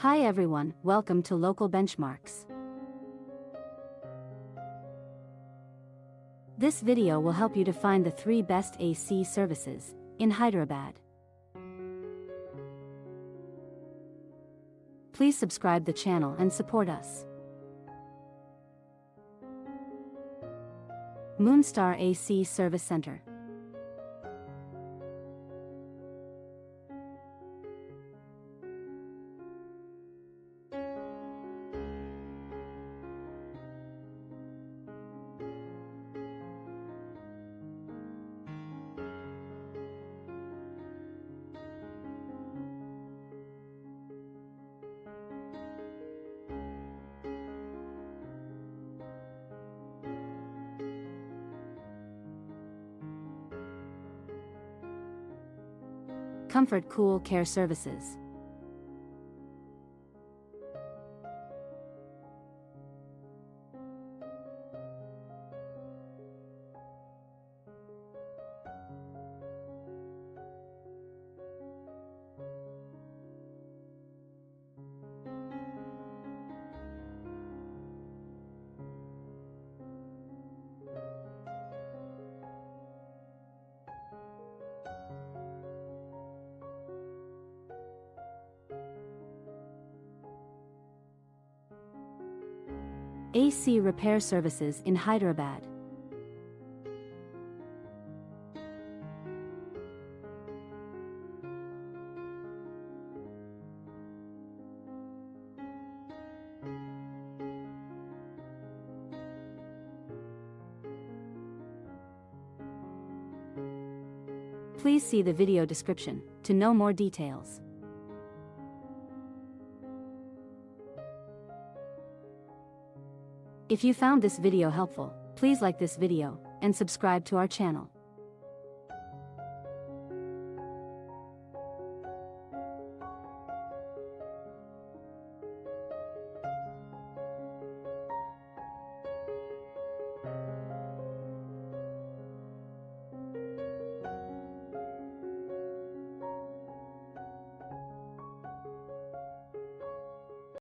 Hi everyone, welcome to Local Benchmarks. This video will help you to find the 3 best AC services in Hyderabad. Please subscribe the channel and support us. Moonstar AC Service Center. Comfort Cool Care Services. AC Repair Services in Hyderabad. Please see the video description to know more details. If you found this video helpful, please like this video and subscribe to our channel.